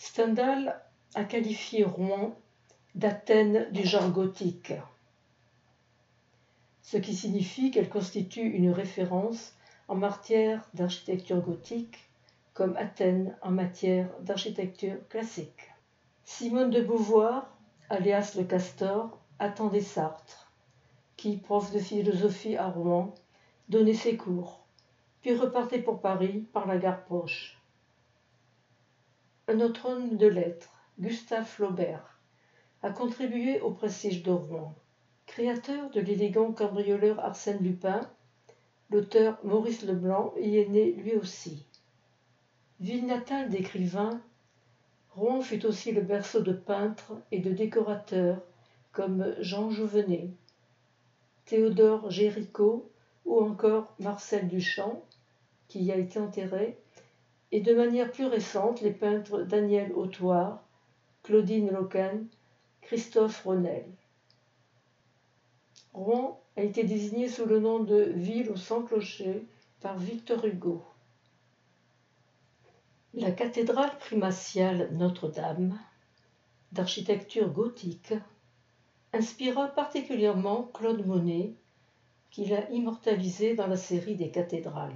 Stendhal a qualifié Rouen d'Athènes du genre gothique, ce qui signifie qu'elle constitue une référence en matière d'architecture gothique, comme Athènes en matière d'architecture classique. Simone de Beauvoir, alias le Castor, attendait Sartre, qui, prof de philosophie à Rouen, donnait ses cours, puis repartait pour Paris par la gare proche. Un autre homme de lettres, Gustave Flaubert, a contribué au prestige de Rouen. Créateur de l'élégant cambrioleur Arsène Lupin, l'auteur Maurice Leblanc y est né lui aussi. Ville natale d'écrivains, Rouen fut aussi le berceau de peintres et de décorateurs comme Jean Jouvenet, Théodore Géricault ou encore Marcel Duchamp, qui y a été enterré, et de manière plus récente les peintres Daniel Autoire, Claudine Loken, Christophe Ronel. Rouen a été désignée sous le nom de ville sans clocher par Victor Hugo. La cathédrale primatiale Notre-Dame, d'architecture gothique, inspira particulièrement Claude Monet, qui l'a immortalisée dans la série des cathédrales.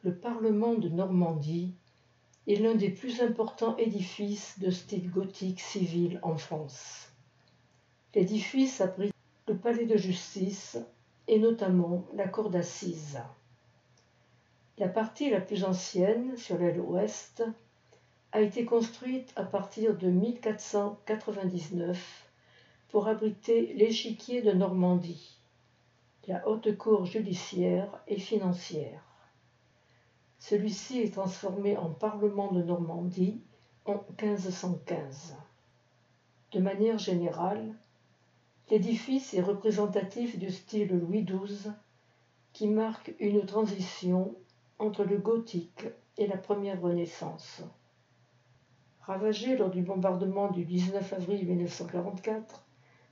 Le Parlement de Normandie est l'un des plus importants édifices de style gothique civil en France. L'édifice abrite le palais de justice et notamment la cour d'assises. La partie la plus ancienne, sur l'aile ouest, a été construite à partir de 1499 pour abriter l'échiquier de Normandie, la haute cour judiciaire et financière. Celui-ci est transformé en Parlement de Normandie en 1515. De manière générale, l'édifice est représentatif du style Louis XII qui marque une transition entre le gothique et la première Renaissance. Ravagé lors du bombardement du 19 avril 1944,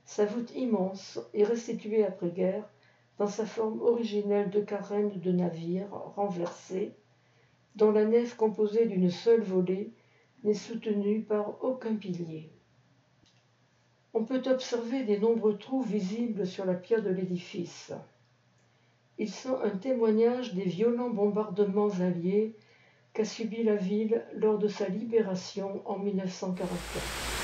sa voûte immense est restituée après-guerre dans sa forme originelle de carène de navire renversée dont la nef composée d'une seule volée n'est soutenue par aucun pilier. On peut observer des nombreux trous visibles sur la pierre de l'édifice. Ils sont un témoignage des violents bombardements alliés qu'a subi la ville lors de sa libération en 1944.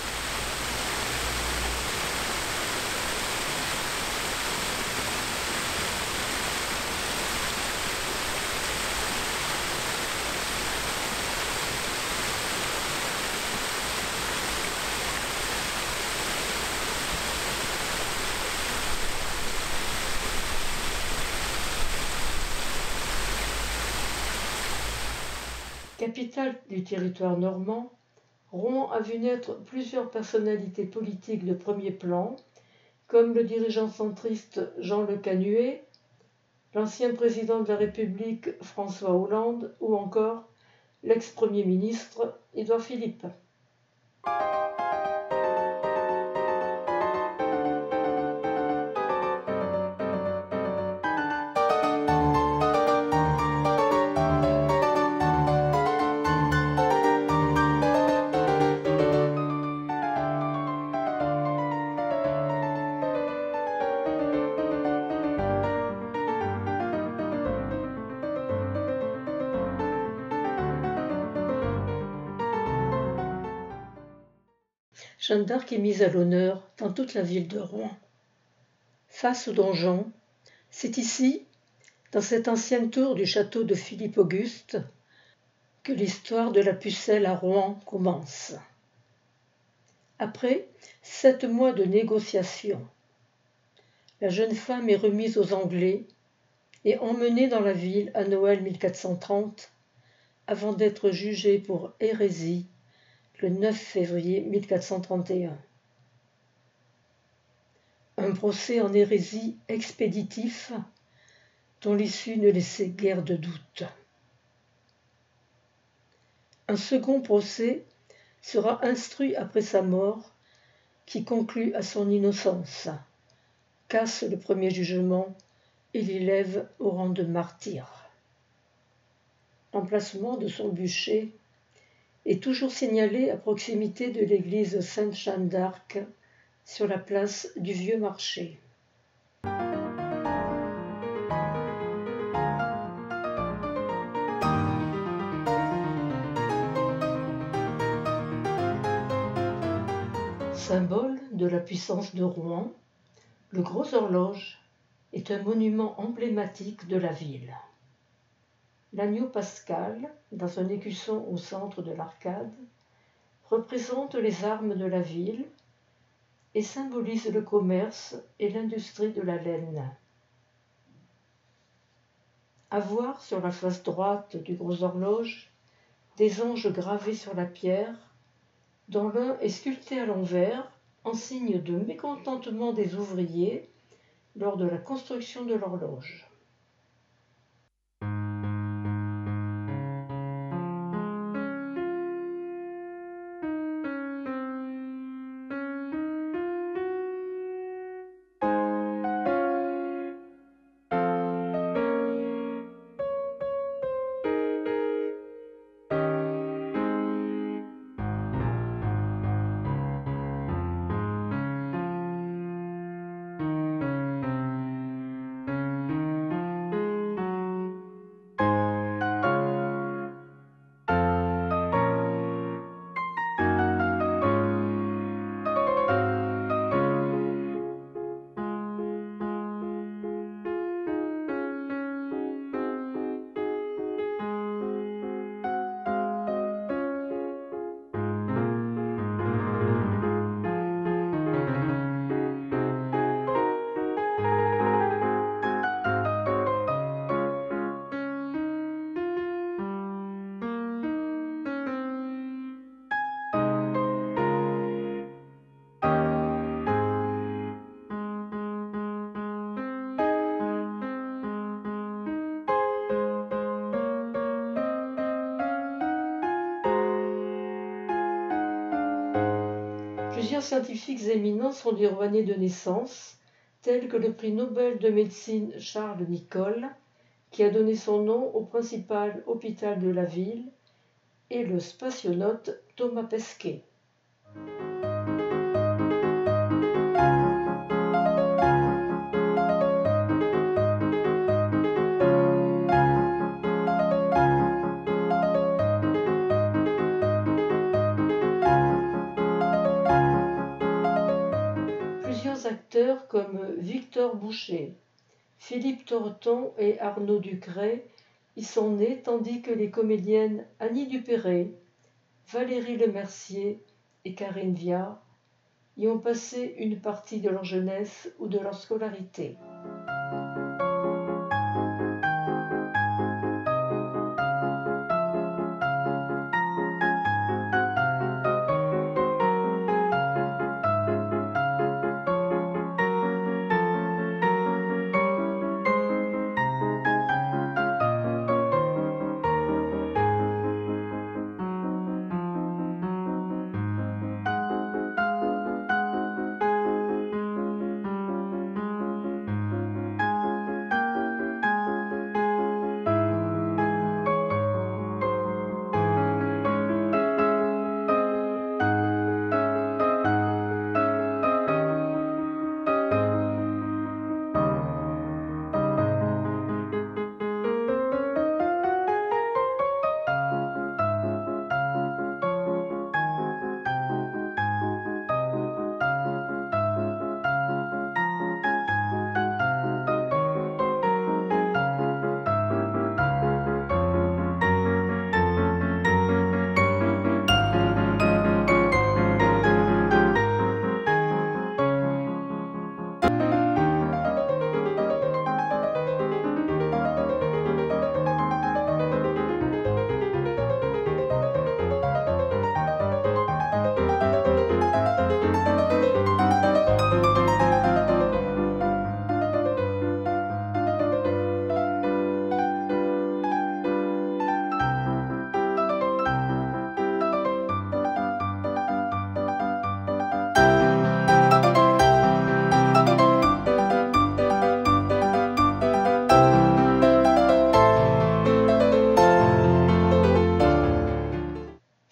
Capitale du territoire normand, Rouen a vu naître plusieurs personnalités politiques de premier plan, comme le dirigeant centriste Jean Le Canuet, l'ancien président de la République François Hollande ou encore l'ex-premier ministre Édouard Philippe. Jeanne d'Arc est mise à l'honneur dans toute la ville de Rouen. Face au donjon, c'est ici, dans cette ancienne tour du château de Philippe-Auguste, que l'histoire de la pucelle à Rouen commence. Après 7 mois de négociations, la jeune femme est remise aux Anglais et emmenée dans la ville à Noël 1430, avant d'être jugée pour hérésie le 9 février 1431. Un procès en hérésie expéditif dont l'issue ne laissait guère de doute. Un second procès sera instruit après sa mort, qui conclut à son innocence, casse le premier jugement et l'élève au rang de martyr. L'emplacement de son bûcher est toujours signalé à proximité de l'église Sainte-Jeanne d'Arc, sur la place du Vieux Marché. Symbole de la puissance de Rouen, le Gros Horloge est un monument emblématique de la ville. L'agneau pascal, dans un écusson au centre de l'arcade, représente les armes de la ville et symbolise le commerce et l'industrie de la laine. À voir sur la face droite du Gros Horloge des anges gravés sur la pierre, dont l'un est sculpté à l'envers en signe de mécontentement des ouvriers lors de la construction de l'horloge. Plusieurs scientifiques éminents sont des rouennais de naissance, tels que le prix Nobel de médecine Charles Nicolle, qui a donné son nom au principal hôpital de la ville, et le spationaute Thomas Pesquet. Plusieurs acteurs comme Victor Boucher, Philippe Torreton et Arnaud Ducret y sont nés, tandis que les comédiennes Annie Dupéré, Valérie Lemercier et Karine Viard y ont passé une partie de leur jeunesse ou de leur scolarité.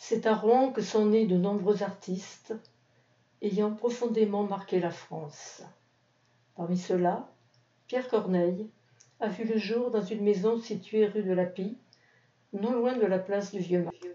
C'est à Rouen que sont nés de nombreux artistes ayant profondément marqué la France. Parmi ceux-là, Pierre Corneille a vu le jour dans une maison située rue de la Pie, non loin de la place du Vieux-Marché.